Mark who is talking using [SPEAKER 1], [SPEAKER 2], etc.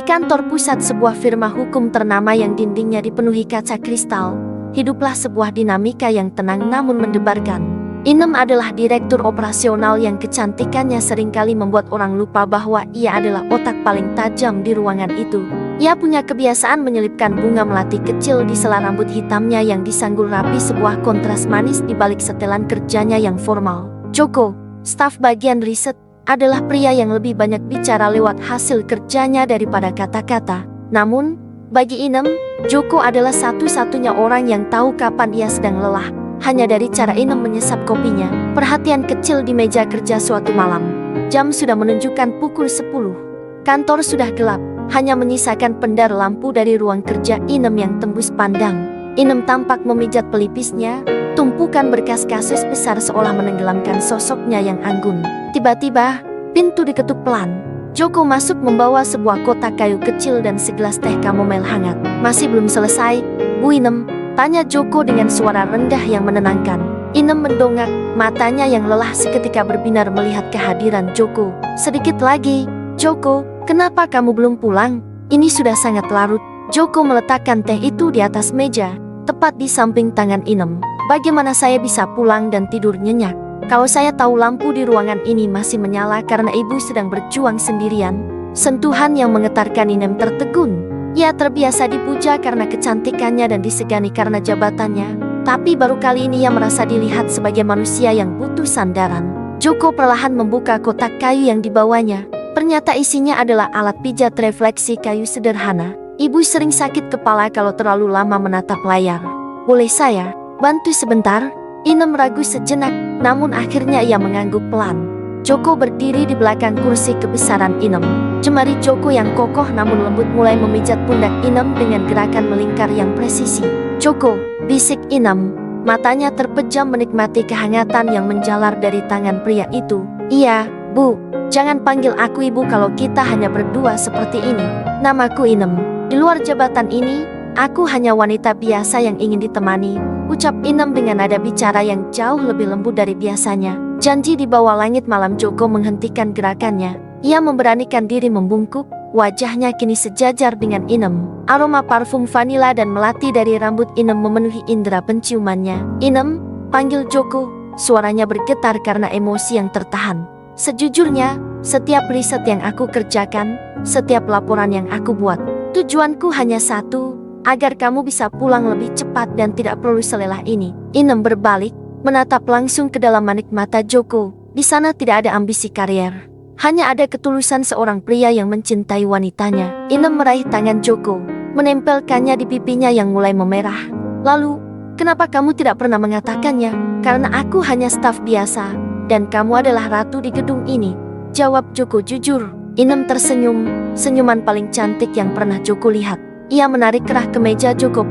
[SPEAKER 1] Di kantor pusat sebuah firma hukum ternama yang dindingnya dipenuhi kaca kristal, hiduplah sebuah dinamika yang tenang namun mendebarkan. Inem adalah direktur operasional yang kecantikannya seringkali membuat orang lupa bahwa ia adalah otak paling tajam di ruangan itu. Ia punya kebiasaan menyelipkan bunga melati kecil di sela rambut hitamnya yang disanggul rapi, sebuah kontras manis di balik setelan kerjanya yang formal. Joko, staf bagian riset, adalah pria yang lebih banyak bicara lewat hasil kerjanya daripada kata-kata. Namun, bagi Inem, Joko adalah satu-satunya orang yang tahu kapan ia sedang lelah. Hanya dari cara Inem menyesap kopinya, perhatian kecil di meja kerja suatu malam. Jam sudah menunjukkan pukul 10. Kantor sudah gelap, hanya menyisakan pendar lampu dari ruang kerja Inem yang tembus pandang. Inem tampak memijat pelipisnya, tumpukan berkas kasus besar seolah menenggelamkan sosoknya yang anggun. Tiba-tiba, pintu diketuk pelan. Joko masuk membawa sebuah kotak kayu kecil dan segelas teh kamomil hangat. Masih belum selesai, Bu Inem? Tanya Joko dengan suara rendah yang menenangkan. Inem mendongak, matanya yang lelah seketika berbinar melihat kehadiran Joko. Sedikit lagi, Joko, kenapa kamu belum pulang? Ini sudah sangat larut. Joko meletakkan teh itu di atas meja, tepat di samping tangan Inem. Bagaimana saya bisa pulang dan tidur nyenyak? Kalau saya tahu lampu di ruangan ini masih menyala karena ibu sedang berjuang sendirian. Sentuhan yang menggetarkan Inem tertegun. Ia terbiasa dipuja karena kecantikannya dan disegani karena jabatannya, tapi baru kali ini ia merasa dilihat sebagai manusia yang butuh sandaran. Joko perlahan membuka kotak kayu yang dibawanya. Ternyata isinya adalah alat pijat refleksi kayu sederhana. Ibu sering sakit kepala kalau terlalu lama menatap layar. Boleh saya bantu sebentar? Inem ragu sejenak, namun akhirnya ia mengangguk pelan. Joko berdiri di belakang kursi kebesaran Inem. Jemari Joko yang kokoh namun lembut mulai memijat pundak Inem dengan gerakan melingkar yang presisi. Joko, bisik Inem. Matanya terpejam menikmati kehangatan yang menjalar dari tangan pria itu. Iya, Bu. Jangan panggil aku ibu kalau kita hanya berdua seperti ini. Namaku Inem. Di luar jabatan ini, aku hanya wanita biasa yang ingin ditemani, ucap Inem dengan nada bicara yang jauh lebih lembut dari biasanya. Janji di bawah langit malam. Joko menghentikan gerakannya. Ia memberanikan diri membungkuk, wajahnya kini sejajar dengan Inem. Aroma parfum vanila dan melati dari rambut Inem memenuhi indera penciumannya. Inem, panggil Joko. Suaranya bergetar karena emosi yang tertahan. Sejujurnya, setiap riset yang aku kerjakan, setiap laporan yang aku buat, tujuanku hanya satu, agar kamu bisa pulang lebih cepat dan tidak perlu selelah ini. Inem berbalik, menatap langsung ke dalam manik mata Joko. Di sana tidak ada ambisi karier. Hanya ada ketulusan seorang pria yang mencintai wanitanya. Inem meraih tangan Joko, menempelkannya di pipinya yang mulai memerah. Lalu, kenapa kamu tidak pernah mengatakannya? Karena aku hanya staf biasa, dan kamu adalah ratu di gedung ini, jawab Joko jujur. Inem tersenyum, senyuman paling cantik yang pernah Joko lihat. Ia menarik kerah kemeja Joko.